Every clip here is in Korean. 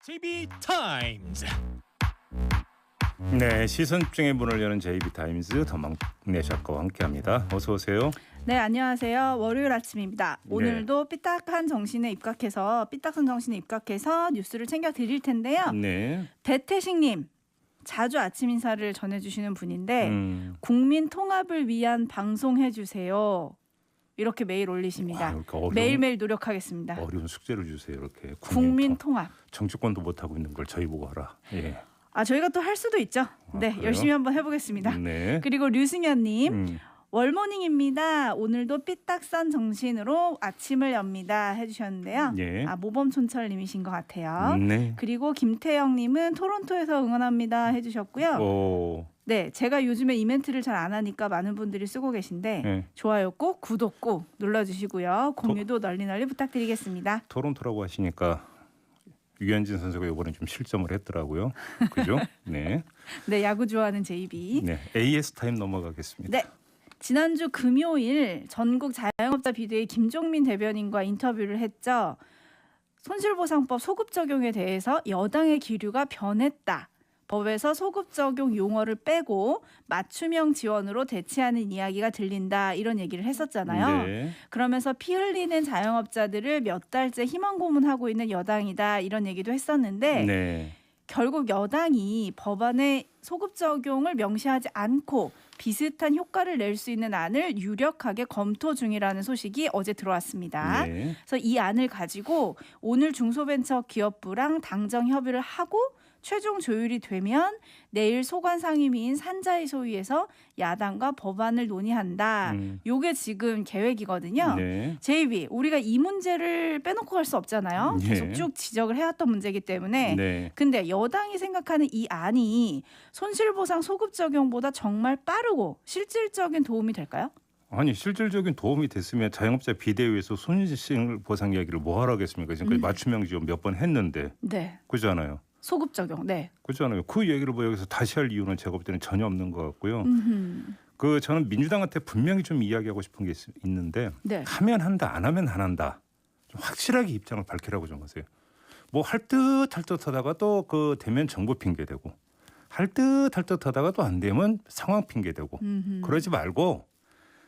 JB 타임즈. 네, 시선집중의 문을 여는 JB타임즈 더mak내 작가와 함께합니다. 어서 오세요. 네, 안녕하세요. 월요일 아침입니다. 네. 오늘도 삐딱한 정신에 입각해서 뉴스를 챙겨 드릴 텐데요. 네. 대태식님, 자주 아침 인사를 전해주시는 분인데 국민 통합을 위한 방송해 주세요. 이렇게 메일 올리십니다. 매일매일 노력하겠습니다. 어려운 숙제를 주세요. 이렇게 국민 통합. 정치권도 못 하고 있는 걸 저희 보고 하라. 예. 저희가 또 할 수도 있죠. 네, 그래요? 열심히 한번 해보겠습니다. 네. 그리고 류승현님. 월모닝입니다. 오늘도 삐딱선 정신으로 아침을 엽니다 해주셨는데요. 예. 모범촌철님이신 것 같아요. 네. 그리고 김태영님은 토론토에서 응원합니다 해주셨고요. 네, 제가 요즘에 이벤트를 잘 안 하니까 많은 분들이 쓰고 계신데 네. 좋아요 꼭 구독 꼭 눌러주시고요. 공유도 널리 부탁드리겠습니다. 토론토라고 하시니까 유현진 선수가 이번에 좀 실점을 했더라고요. 그죠? 네. 네, 야구 좋아하는 JB. 네. AS 타임 넘어가겠습니다. 네. 지난주 금요일 전국 자영업자 비대위 김종민 대변인과 인터뷰를 했죠. 손실보상법 소급 적용에 대해서 여당의 기류가 변했다. 법에서 소급 적용 용어를 빼고 맞춤형 지원으로 대체하는 이야기가 들린다. 이런 얘기를 했었잖아요. 네. 그러면서 피 흘리는 자영업자들을 몇 달째 희망 고문하고 있는 여당이다. 이런 얘기도 했었는데 네. 결국 여당이 법안에 소급 적용을 명시하지 않고 비슷한 효과를 낼 수 있는 안을 유력하게 검토 중이라는 소식이 어제 들어왔습니다. 네. 그래서 이 안을 가지고 오늘 중소벤처기업부랑 당정 협의를 하고 최종 조율이 되면 내일 소관상임위인 산자위 소위에서 야당과 법안을 논의한다. 요게 지금 계획이거든요. 네. JB, 우리가 이 문제를 빼놓고 갈 수 없잖아요. 예. 계속 쭉 지적을 해왔던 문제이기 때문에. 네. 근데 여당이 생각하는 이 안이 손실보상 소급 적용보다 정말 빠르고 실질적인 도움이 될까요? 아니 실질적인 도움이 됐으면 자영업자 비대위에서 손실보상 이야기를 뭐 하라 하겠습니까? 지금까지 맞춤형 지원 몇 번 했는데. 네. 그렇잖아요. 소급 적용. 네. 그렇잖아요. 그 얘기를 뭐 여기서 다시 할 이유는 제가 볼 때는 전혀 없는 것 같고요. 음흠. 저는 민주당한테 분명히 좀 이야기하고 싶은 게 있는데 네. 하면 한다 안 하면 안 한다. 좀 확실하게 입장을 밝히라고 좀 하세요. 뭐 할 듯 할 듯 하다가 또 그 되면 정부 핑계 대고 할 듯 할 듯 하다가 또 안 되면 상황 핑계 대고 그러지 말고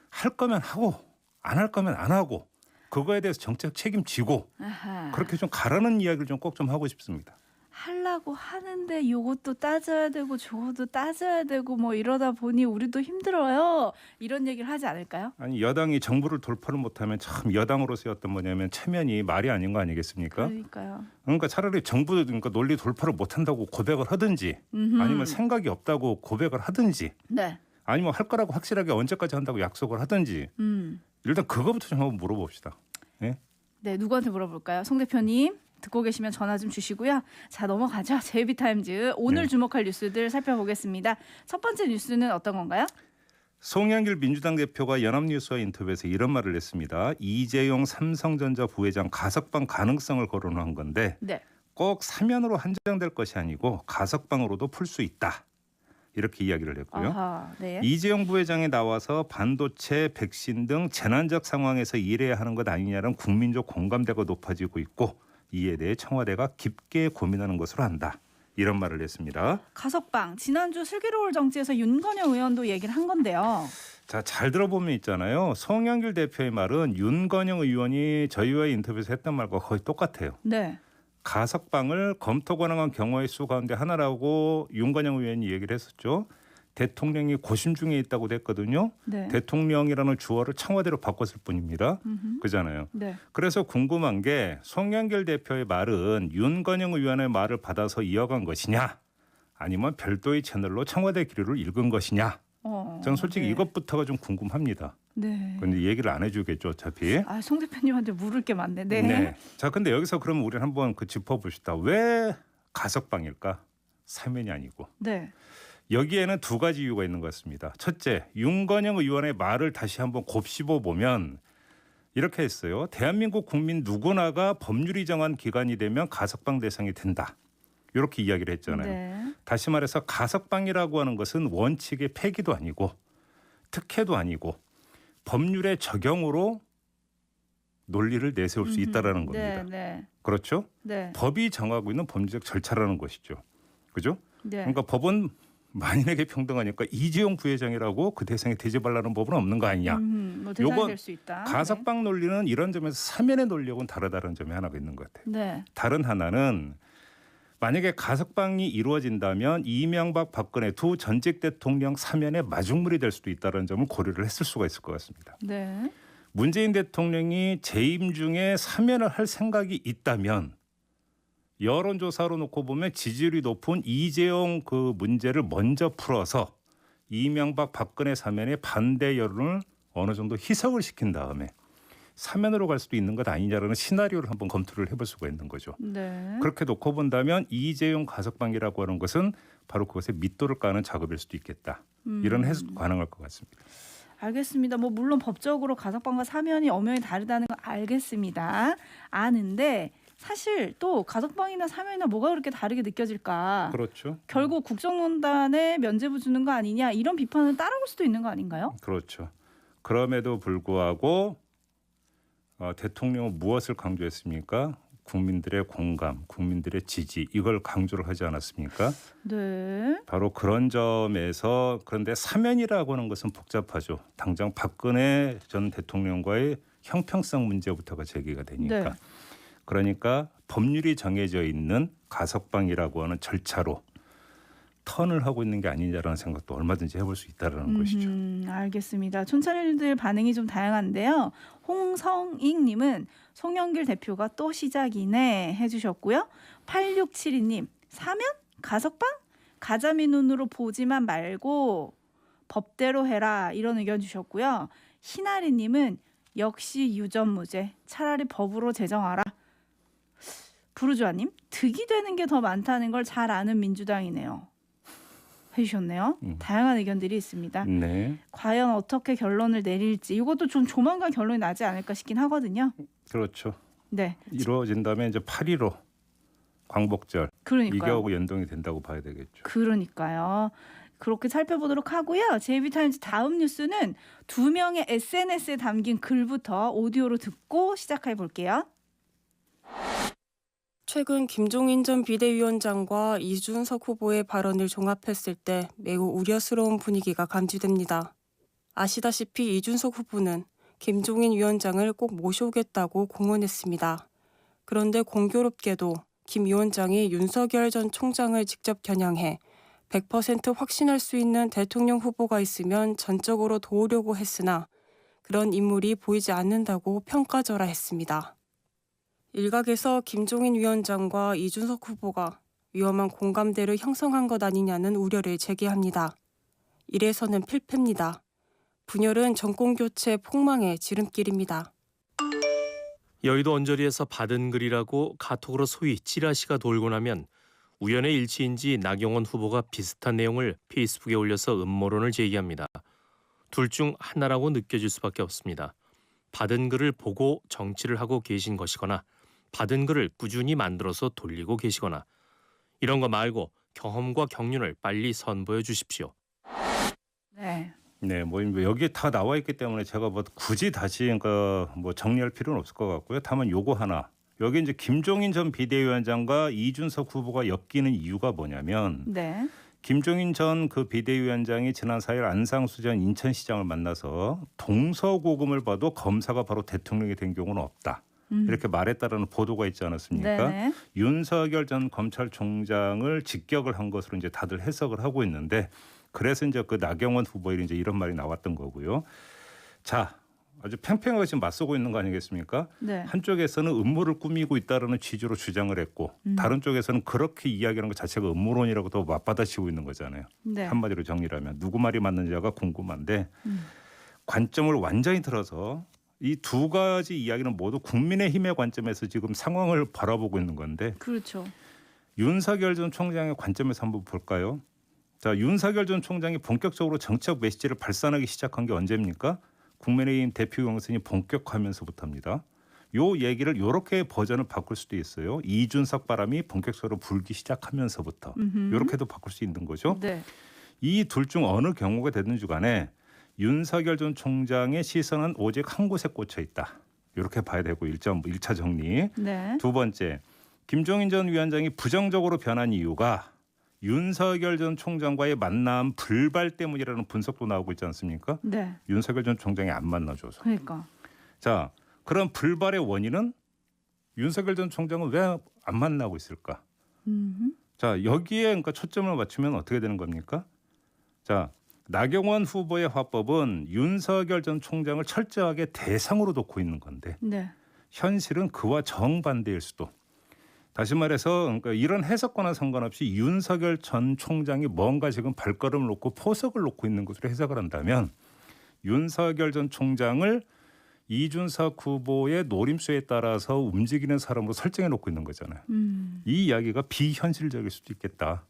할 거면 하고 안 할 거면 안 하고 그거에 대해서 정책 책임지고 아하. 그렇게 좀 가라는 이야기를 좀 꼭 좀 하고 싶습니다. 하려고 하는데 요것도 따져야 되고 저것도 따져야 되고 뭐 이러다 보니 우리도 힘들어요. 이런 얘기를 하지 않을까요? 아니 여당이 정부를 돌파를 못하면 참 여당으로서의 어떤 뭐냐면 체면이 말이 아닌 거 아니겠습니까? 그러니까요. 그러니까 차라리 정부 그러니까 논리 돌파를 못한다고 고백을 하든지 아니면 생각이 없다고 고백을 하든지 네. 아니면 할 거라고 확실하게 언제까지 한다고 약속을 하든지 일단 그거부터 좀 한번 물어봅시다. 네? 네, 누구한테 물어볼까요? 송 대표님 듣고 계시면 전화 좀 주시고요. 자, 넘어가죠. JB타임즈 오늘 네. 주목할 뉴스들 살펴보겠습니다. 첫 번째 뉴스는 어떤 건가요? 송영길 민주당 대표가 연합뉴스와 인터뷰에서 이런 말을 했습니다. 이재용 삼성전자 부회장 가석방 가능성을 거론한 건데 네. 꼭 사면으로 한정될 것이 아니고 가석방으로도 풀 수 있다. 이렇게 이야기를 했고요. 아하, 네. 이재용 부회장이 나와서 반도체, 백신 등 재난적 상황에서 일해야 하는 것 아니냐는 국민적 공감대가 높아지고 있고 이에 대해 청와대가 깊게 고민하는 것으로 한다. 이런 말을 했습니다. 가석방 지난주 슬기로울 정치에서 윤건영 의원도 얘기를 한 건데요. 자, 잘 들어보면 있잖아요. 송영길 대표의 말은 윤건영 의원이 저희와의 인터뷰에서 했던 말과 거의 똑같아요. 네. 가석방을 검토 가능한 경우의 수 가운데 하나라고 윤건영 의원이 얘기를 했었죠. 대통령이 고심 중에 있다고 했거든요. 네. 대통령이라는 주어를 청와대로 바꿨을 뿐입니다. 그잖아요. 네. 그래서 궁금한 게 송영길 대표의 말은 윤건영 의원의 말을 받아서 이어간 것이냐 아니면 별도의 채널로 청와대 기류를 읽은 것이냐. 저는 솔직히 네. 이것부터가 좀 궁금합니다. 네. 그런데 얘기를 안 해주겠죠 어차피. 송 대표님한테 물을 게 많네. 네. 네. 자, 근데 여기서 그러면 우리 한번 짚어봅시다. 왜 가석방일까? 사면이 아니고. 네. 여기에는 두 가지 이유가 있는 것 같습니다. 첫째, 윤건영 의원의 말을 다시 한번 곱씹어 보면 이렇게 했어요. 대한민국 국민 누구나가 법률이 정한 기간이 되면 가석방 대상이 된다. 이렇게 이야기를 했잖아요. 네. 다시 말해서 가석방이라고 하는 것은 원칙의 폐기도 아니고 특혜도 아니고 법률의 적용으로 논리를 내세울 수 있다라는 겁니다. 네. 그렇죠? 네. 법이 정하고 있는 법률적 절차라는 것이죠. 그죠? 네. 그러니까 법은 만인에게 평등하니까 이재용 부회장이라고 그 대상에 대접하려는 법은 없는 거 아니냐. 뭐 대상이 요건 될 수 있다. 가석방 논리는 이런 점에서 사면의 논리하고는 다르다는 점이 하나가 있는 것 같아요. 네. 다른 하나는 만약에 가석방이 이루어진다면 이명박 박근혜 두 전직 대통령 사면의 마중물이 될 수도 있다는 점을 고려를 했을 수가 있을 것 같습니다. 네. 문재인 대통령이 재임 중에 사면을 할 생각이 있다면 여론조사로 놓고 보면 지지율이 높은 이재용 그 문제를 먼저 풀어서 이명박 박근혜 사면의 반대 여론을 어느 정도 희석을 시킨 다음에 사면으로 갈 수도 있는 것 아니냐라는 시나리오를 한번 검토를 해볼 수가 있는 거죠. 네. 그렇게 놓고 본다면 이재용 가석방이라고 하는 것은 바로 그것에 밑도를 까는 작업일 수도 있겠다. 이런 해석도 가능할 것 같습니다. 알겠습니다. 뭐 물론 법적으로 가석방과 사면이 엄연히 다르다는 건 알겠습니다. 아는데 사실 또 가석방이나 사면이나 뭐가 그렇게 다르게 느껴질까? 그렇죠. 결국 국정농단에 면죄부 주는 거 아니냐 이런 비판을 따라올 수도 있는 거 아닌가요? 그렇죠. 그럼에도 불구하고 대통령은 무엇을 강조했습니까? 국민들의 공감, 국민들의 지지 이걸 강조를 하지 않았습니까? 네. 바로 그런 점에서 그런데 사면이라고 하는 것은 복잡하죠. 당장 박근혜 전 대통령과의 형평성 문제부터가 제기가 되니까. 네. 그러니까 법률이 정해져 있는 가석방이라고 하는 절차로 턴을 하고 있는 게 아니냐라는 생각도 얼마든지 해볼 수 있다는 것이죠. 알겠습니다. 촌철님들 반응이 좀 다양한데요. 홍성익님은 송영길 대표가 또 시작이네 해주셨고요. 8672님 사면? 가석방? 가자미 눈으로 보지만 말고 법대로 해라 이런 의견 주셨고요. 희나리님은 역시 유전무죄 차라리 법으로 제정하라. 부르주아님 득이 되는 게 더 많다는 걸 잘 아는 민주당이네요. 해주셨네요. 다양한 의견들이 있습니다. 네, 과연 어떻게 결론을 내릴지 이것도 좀 조만간 결론이 나지 않을까 싶긴 하거든요. 그렇죠. 네, 이루어진다면 이제 8.15 광복절 그러니까요. 이거하고 연동이 된다고 봐야 되겠죠. 그러니까요. 그렇게 살펴보도록 하고요. JB타임즈 다음 뉴스는 두 명의 SNS에 담긴 글부터 오디오로 듣고 시작해 볼게요. 최근 김종인 전 비대위원장과 이준석 후보의 발언을 종합했을 때 매우 우려스러운 분위기가 감지됩니다. 아시다시피 이준석 후보는 김종인 위원장을 꼭 모셔오겠다고 공언했습니다. 그런데 공교롭게도 김 위원장이 윤석열 전 총장을 직접 겨냥해 100% 확신할 수 있는 대통령 후보가 있으면 전적으로 도우려고 했으나 그런 인물이 보이지 않는다고 평가절하했습니다. 일각에서 김종인 위원장과 이준석 후보가 위험한 공감대를 형성한 것 아니냐는 우려를 제기합니다. 이래서는 필패입니다. 분열은 정권교체 폭망의 지름길입니다. 여의도 언저리에서 받은 글이라고 카톡으로 소위 찌라시가 돌고 나면 우연의 일치인지 나경원 후보가 비슷한 내용을 페이스북에 올려서 음모론을 제기합니다. 둘 중 하나라고 느껴질 수밖에 없습니다. 받은 글을 보고 정치를 하고 계신 것이거나 받은 글을 꾸준히 만들어서 돌리고 계시거나 이런 거 말고 경험과 경륜을 빨리 선보여 주십시오. 네. 네, 뭐 여기 다 나와 있기 때문에 제가 뭐 굳이 다시 그러니까 뭐 정리할 필요는 없을 것 같고요. 다만 요거 하나. 여기 이제 김종인 전 비대위원장과 이준석 후보가 엮이는 이유가 뭐냐면 네. 김종인 전 그 비대위원장이 지난 4일 안상수 전 인천시장을 만나서 동서고금을 봐도 검사가 바로 대통령이 된 경우는 없다. 이렇게 말했다라는 보도가 있지 않았습니까? 네네. 윤석열 전 검찰총장을 직격을 한 것으로 이제 다들 해석을 하고 있는데 그래서 이제 그 나경원 후보에 이제 이런 말이 나왔던 거고요. 자, 아주 팽팽하게 지금 맞서고 있는 거 아니겠습니까? 네. 한쪽에서는 음모를 꾸미고 있다라는 취지로 주장을 했고 다른 쪽에서는 그렇게 이야기하는 것 자체가 음모론이라고 또 맞받아치고 있는 거잖아요. 네. 한마디로 정리를 하면 누구 말이 맞는지가 궁금한데 관점을 완전히 틀어서 이 두 가지 이야기는 모두 국민의힘의 관점에서 지금 상황을 바라보고 있는 건데 그렇죠. 윤석열 전 총장의 관점에서 한번 볼까요? 자, 윤석열 전 총장이 본격적으로 정책 메시지를 발산하기 시작한 게 언제입니까? 국민의힘 대표 경선이 본격화하면서부터입니다. 요 얘기를 이렇게 버전을 바꿀 수도 있어요. 이준석 바람이 본격적으로 불기 시작하면서부터 이렇게도 바꿀 수 있는 거죠. 네. 이 둘 중 어느 경우가 되든지 간에 윤석열 전 총장의 시선은 오직 한 곳에 꽂혀 있다. 이렇게 봐야 되고 1차 정리. 네. 두 번째, 김종인 전 위원장이 부정적으로 변한 이유가 윤석열 전 총장과의 만남 불발 때문이라는 분석도 나오고 있지 않습니까? 네. 윤석열 전 총장이 안 만나줘서. 그러니까. 자, 그런 불발의 원인은 윤석열 전 총장은 왜 안 만나고 있을까? 자, 여기에 그러니까 초점을 맞추면 어떻게 되는 겁니까? 자, 나경원 후보의 화법은 윤석열 전 총장을 철저하게 대상으로 놓고 있는 건데 네. 현실은 그와 정반대일 수도. 다시 말해서 그러니까 이런 해석과는 상관없이 윤석열 전 총장이 뭔가 지금 발걸음을 놓고 포석을 놓고 있는 것으로 해석을 한다면 윤석열 전 총장을 이준석 후보의 노림수에 따라서 움직이는 사람으로 설정해 놓고 있는 거잖아요. 이 이야기가 비현실적일 수도 있겠다.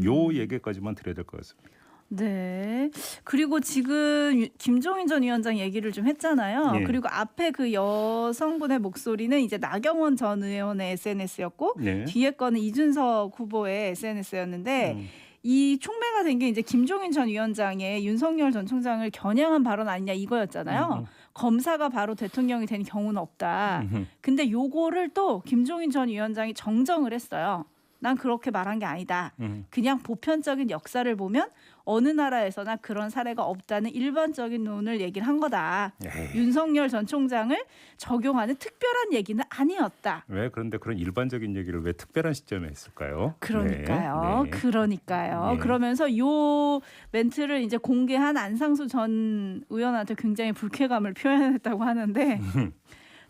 요 얘기까지만 드려야 될 것 같습니다. 네. 그리고 지금 김종인 전 위원장 얘기를 좀 했잖아요. 예. 그리고 앞에 그 여성분의 목소리는 이제 나경원 전 의원의 SNS였고 네. 뒤에 거는 이준석 후보의 SNS였는데 이 촉매가 된 게 이제 김종인 전 위원장의 윤석열 전 총장을 겨냥한 발언 아니냐 이거였잖아요. 검사가 바로 대통령이 된 경우는 없다. 근데 요거를 또 김종인 전 위원장이 정정을 했어요. 난 그렇게 말한 게 아니다. 그냥 보편적인 역사를 보면 어느 나라에서나 그런 사례가 없다는 일반적인 논을 얘기를 한 거다. 에이. 윤석열 전 총장을 적용하는 특별한 얘기는 아니었다. 왜 그런데 그런 일반적인 얘기를 왜 특별한 시점에 했을까요? 그러니까요. 네. 네. 그러니까요. 네. 그러면서 요 멘트를 이제 공개한 안상수 전 의원한테 굉장히 불쾌감을 표현했다고 하는데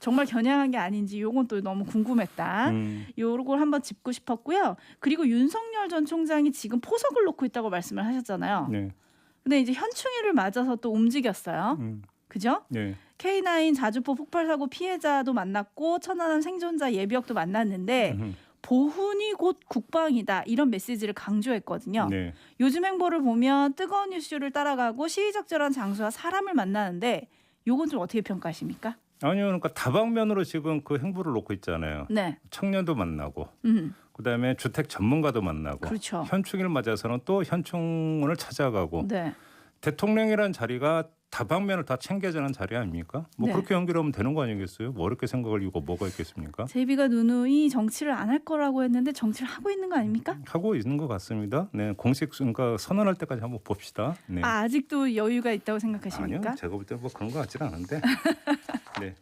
정말 겨냥한 게 아닌지 요건 또 너무 궁금했다. 요걸 한번 짚고 싶었고요. 그리고 윤석열 전 총장이 지금 포석을 놓고 있다고 말씀을 하셨잖아요. 네. 근데 이제 현충일을 맞아서 또 움직였어요. 그죠? 네. K9 자주포 폭발 사고 피해자도 만났고 천안함 생존자 예비역도 만났는데 보훈이 곧 국방이다 이런 메시지를 강조했거든요. 네. 요즘 행보를 보면 뜨거운 이슈를 따라가고 시의적절한 장소와 사람을 만나는데 요건 좀 어떻게 평가하십니까? 아니요, 그러니까 다방면으로 지금 그 행보를 놓고 있잖아요. 네. 청년도 만나고, 음. 그다음에 주택 전문가도 만나고, 그렇죠. 현충일 맞아서는 또 현충원을 찾아가고, 네. 대통령이란 자리가 다방면을 다 챙겨주는 자리 아닙니까? 뭐 네. 그렇게 연결하면 되는 거 아니겠어요? 뭐 어렵게 생각을 이유가 뭐가 있겠습니까? 제비가 누누이 정치를 안 할 거라고 했는데 정치를 하고 있는 거 아닙니까? 하고 있는 것 같습니다. 네, 공식 그러니까 선언할 때까지 한번 봅시다. 네. 아직도 여유가 있다고 생각하십니까? 아니요, 제가 볼 때 뭐 그런 것 같지는 않은데. 네.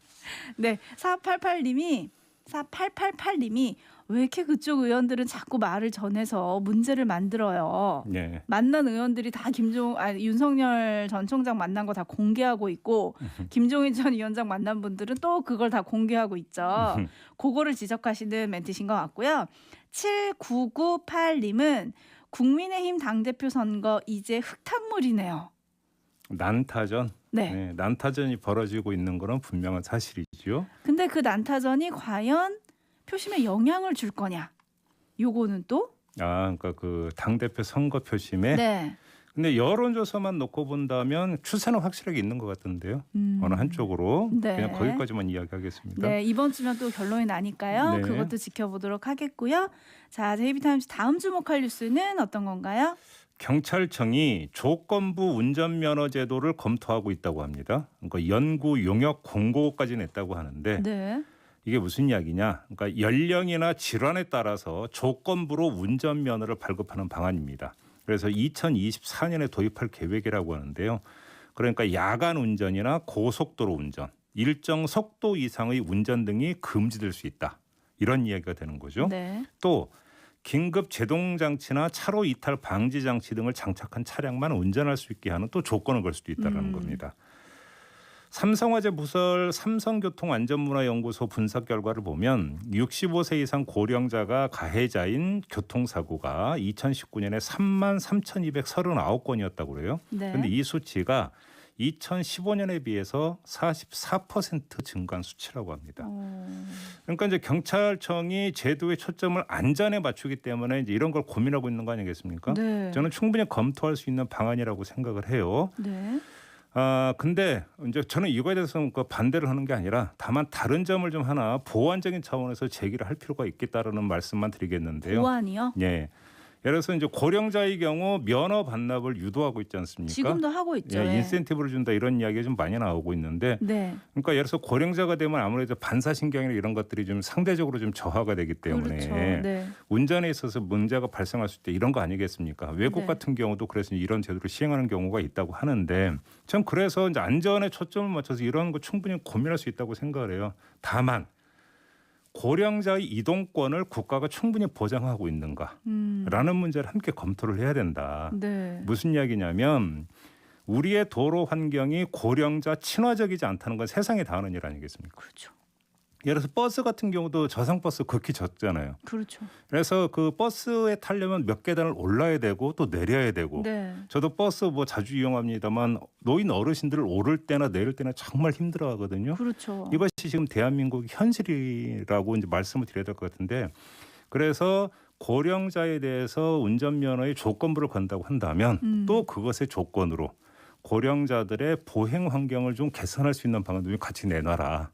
네, 4888님이 왜 이렇게 그쪽 의원들은 자꾸 말을 전해서 문제를 만들어요. 네. 만난 의원들이 다 윤석열 전 총장 만난 거 다 공개하고 있고 김종인 전 위원장 만난 분들은 또 그걸 다 공개하고 있죠. 그거를 지적하시는 멘트신 것 같고요. 7998님은 국민의힘 당대표 선거 이제 흙탕물이네요. 난타전. 네. 네, 난타전이 벌어지고 있는 거는 분명한 사실이죠. 근데 그 난타전이 과연 표심에 영향을 줄 거냐? 요거는 또 그러니까 그 당 대표 선거 표심에. 네. 근데 여론조사만 놓고 본다면 추세는 확실하게 있는 것 같던데요. 어느 한쪽으로. 네. 그냥 거기까지만 이야기하겠습니다. 네, 이번 주면 또 결론이 나니까요. 네. 그것도 지켜보도록 하겠고요. 자, JB타임즈 다음 주목할 뉴스는 어떤 건가요? 경찰청이 조건부 운전면허 제도를 검토하고 있다고 합니다. 그러니까 연구 용역 공고까지 냈다고 하는데 네. 이게 무슨 이야기냐? 그러니까 연령이나 질환에 따라서 조건부로 운전면허를 발급하는 방안입니다. 그래서 2024년에 도입할 계획이라고 하는데요. 그러니까 야간 운전이나 고속도로 운전, 일정 속도 이상의 운전 등이 금지될 수 있다. 이런 이야기가 되는 거죠. 네. 또 긴급 제동 장치나 차로 이탈 방지 장치 등을 장착한 차량만 운전할 수 있게 하는 또 조건을 걸 수도 있다는 겁니다. 삼성화재 부설 삼성교통안전문화연구소 분석 결과를 보면 65세 이상 고령자가 가해자인 교통사고가 2019년에 33,239건이었다고 그래요. 네. 그런데 이 수치가 2015년에 비해서 44% 증가한 수치라고 합니다. 그러니까 이제 경찰청이 제도의 초점을 안전에 맞추기 때문에 이제 이런 걸 고민하고 있는 거 아니겠습니까? 네. 저는 충분히 검토할 수 있는 방안이라고 생각을 해요. 네. 근데 이제 저는 이거에 대해서 반대를 하는 게 아니라 다만 다른 점을 좀 하나 보완적인 차원에서 제기를 할 필요가 있겠다라는 말씀만 드리겠는데요. 보안이요? 예. 예를 들어서 이제 고령자의 경우 면허 반납을 유도하고 있지 않습니까? 지금도 하고 있죠. 예, 예. 인센티브를 준다 이런 이야기가 좀 많이 나오고 있는데 네. 그러니까 예를 들어서 고령자가 되면 아무래도 반사신경이나 이런 것들이 좀 상대적으로 좀 저하가 되기 때문에 그렇죠. 네. 운전에 있어서 문제가 발생할 수 있다 이런 거 아니겠습니까? 외국 네. 같은 경우도 그래서 이런 제도를 시행하는 경우가 있다고 하는데 전 그래서 이제 안전에 초점을 맞춰서 이런 거 충분히 고민할 수 있다고 생각을 해요. 다만 고령자의 이동권을 국가가 충분히 보장하고 있는가라는 문제를 함께 검토를 해야 된다. 네. 무슨 이야기냐면 우리의 도로 환경이 고령자 친화적이지 않다는 건 세상에 다 아는 일 아니겠습니까? 그렇죠. 예를 들어서 버스 같은 경우도 저상버스 극히 적잖아요. 그렇죠. 그래서 그 버스에 타려면 몇 계단을 올라야 되고 또 내려야 되고 네. 저도 버스 뭐 자주 이용합니다만 노인 어르신들을 오를 때나 내릴 때나 정말 힘들어하거든요. 그렇죠. 이것이 지금 대한민국 현실이라고 이제 말씀을 드려야 될 것 같은데 그래서 고령자에 대해서 운전면허의 조건부를 건다고 한다면 또 그것의 조건으로 고령자들의 보행 환경을 좀 개선할 수 있는 방안도 좀 같이 내놔라.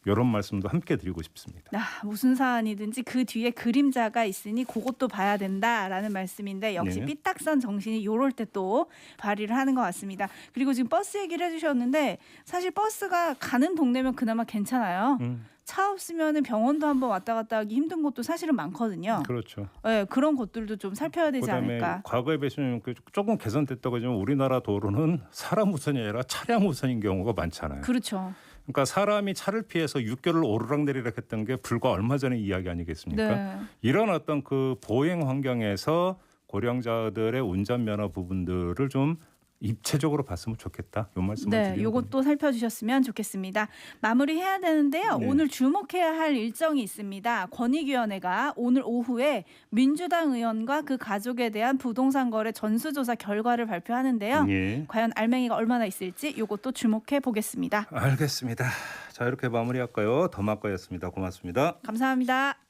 이런 말씀도 함께 드리고 싶습니다. 무슨 사안이든지 그 뒤에 그림자가 있으니 그것도 봐야 된다라는 말씀인데 역시 네. 삐딱선 정신이 요럴 때 또 발휘를 하는 것 같습니다. 그리고 지금 버스 얘기를 해주셨는데 사실 버스가 가는 동네면 그나마 괜찮아요. 차 없으면 병원도 한번 왔다 갔다 하기 힘든 곳도 사실은 많거든요. 그렇죠. 네, 그런 것들도 좀 살펴야 되지 그다음에 않을까. 과거에 비해서는 조금 개선됐다고 하지만 우리나라 도로는 사람 우선이 아니라 차량 우선인 경우가 많잖아요. 그렇죠. 그러니까 사람이 차를 피해서 육교를 오르락내리락 했던 게 불과 얼마 전의 이야기 아니겠습니까? 네. 이런 어떤 그 보행 환경에서 고령자들의 운전면허 부분들을 좀 입체적으로 봤으면 좋겠다. 이 말씀을 네, 드리는 겁니다. 요것도 살펴주셨으면 좋겠습니다. 마무리해야 되는데요. 네. 오늘 주목해야 할 일정이 있습니다. 권익위원회가 오늘 오후에 민주당 의원과 그 가족에 대한 부동산 거래 전수조사 결과를 발표하는데요. 예. 과연 알맹이가 얼마나 있을지 요것도 주목해 보겠습니다. 알겠습니다. 자 이렇게 마무리할까요? 더마과였습니다. 고맙습니다. 감사합니다.